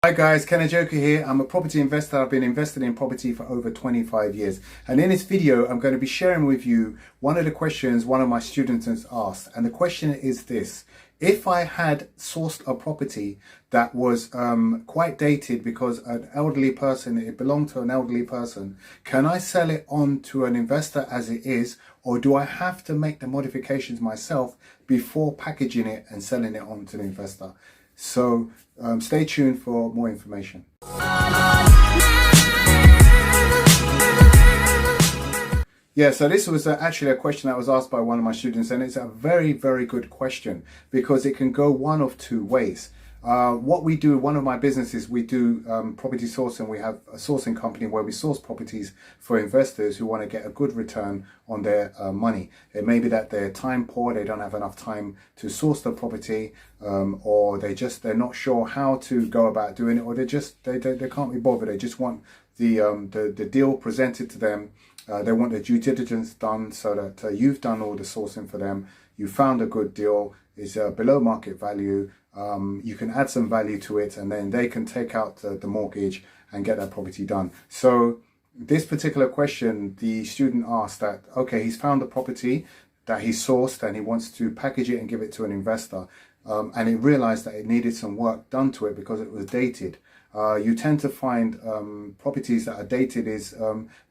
Hi guys, Ken Joker here. I'm a property investor. I've been invested in property for over 25 years. And in this video, I'm going to be sharing with you one of the questions one of my students has asked. And the question is this: if I had sourced a property that was quite dated because an elderly person, it belonged to an elderly person, can I sell it on to an investor as it is, or do I have to make the modifications myself before packaging it and selling it on to the investor? So stay tuned for more information. Yeah, so this was actually a question that was asked by one of my students, and it's a very, very good question because it can go one of two ways. What we do, one of my businesses, we do property sourcing. We have a sourcing company where we source properties for investors who want to get a good return on their money. It may be that they're time poor, they don't have enough time to source the property, or they're not sure how to go about doing it, or they can't be bothered. They just want the deal presented to them. They want the due diligence done so that you've done all the sourcing for them. You found a good deal, is below market value. You can add some value to it, and then they can take out the mortgage and get that property done. So this particular question, the student asked that, okay, he's found the property that he sourced and he wants to package it and give it to an investor. And he realized that it needed some work done to it because it was dated. You tend to find properties that are dated is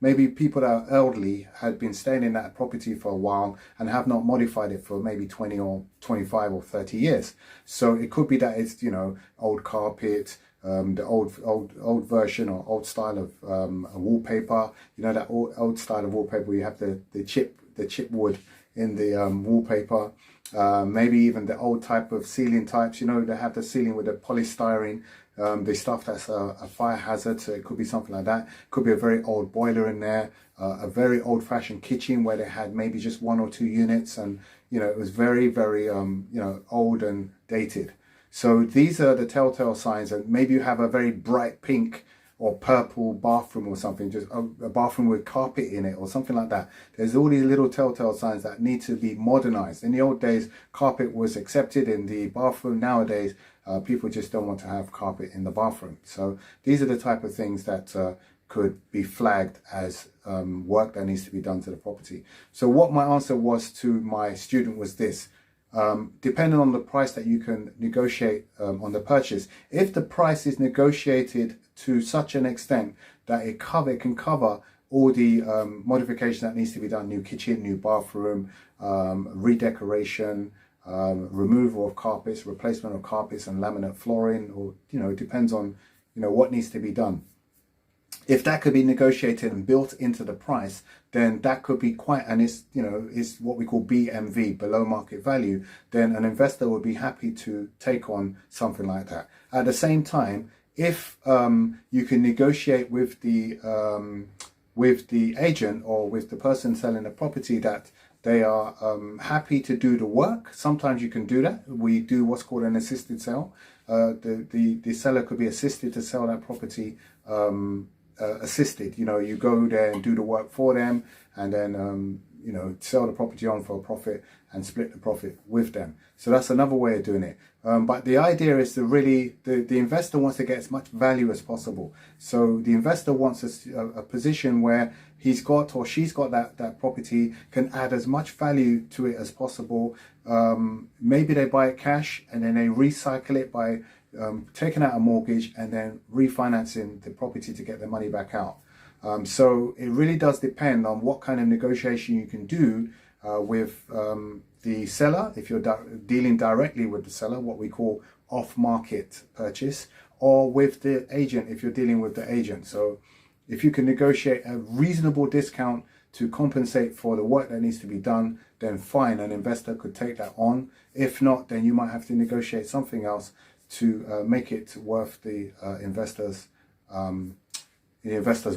maybe people that are elderly had been staying in that property for a while and have not modified it for maybe 20 or 25 or 30 years. So it could be that it's, you know, old carpet, the old version or old style of a wallpaper. You know, that old style of wallpaper where you have the chip wood in the wallpaper. Maybe even the old type of ceiling types, you know, they have the ceiling with the polystyrene, the stuff that's a fire hazard. So it could be something like that. Could be a very old boiler in there, a very old-fashioned kitchen where they had maybe just 1 or 2 units, and you know, it was very, very you know, old and dated. So these are the telltale signs. And maybe you have a very bright pink or purple bathroom or something, just a bathroom with carpet in it or something like that. There's all these little telltale signs that need to be modernized. In the old days, carpet was accepted in the bathroom. Nowadays, people just don't want to have carpet in the bathroom. So these are the type of things that could be flagged as work that needs to be done to the property. So what my answer was to my student was this: depending on the price that you can negotiate on the purchase, if the price is negotiated to such an extent that it can cover all the modification that needs to be done, new kitchen, new bathroom, redecoration, removal of carpets, replacement of carpets and laminate flooring, or, you know, it depends on, you know, what needs to be done. If that could be negotiated and built into the price, then that could be quite, and it's, you know, is what we call BMV, below market value. Then an investor would be happy to take on something like that. At the same time, if you can negotiate with the agent or with the person selling the property that they are happy to do the work, sometimes you can do that. We do what's called an assisted sale. The seller could be assisted to sell that property. Assisted, you know, you go there and do the work for them, and then you know, sell the property on for a profit and split the profit with them. So that's another way of doing it. But the idea is to really, the investor wants to get as much value as possible. So the investor wants a position where he's got or she's got that property, can add as much value to it as possible. Maybe they buy it cash and then they recycle it by taking out a mortgage and then refinancing the property to get the money back out. So it really does depend on what kind of negotiation you can do with the seller, if you're dealing directly with the seller, what we call off-market purchase, or with the agent if you're dealing with the agent. So if you can negotiate a reasonable discount to compensate for the work that needs to be done, then fine, an investor could take that on. If not, then you might have to negotiate something else to make it worth the investor's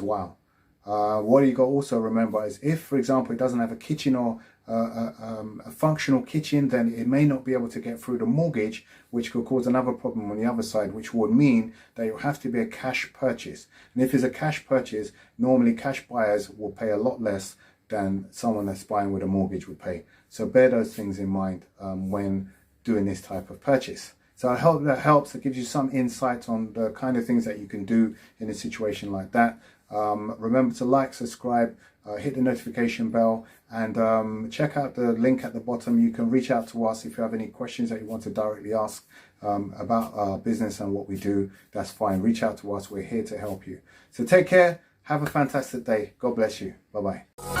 while. What you got to also remember is, if, for example, it doesn't have a kitchen or a functional kitchen, then it may not be able to get through the mortgage, which could cause another problem on the other side, which would mean that it will have to be a cash purchase. And if it's a cash purchase, normally cash buyers will pay a lot less than someone that's buying with a mortgage would pay. So bear those things in mind when doing this type of purchase. So I hope that helps. It gives you some insight on the kind of things that you can do in a situation like that. Remember to like, subscribe, hit the notification bell, and check out the link at the bottom. You can reach out to us if you have any questions that you want to directly ask about our business and what we do. That's fine. Reach out to us. We're here to help you. So take care. Have a fantastic day. God bless you. Bye-bye.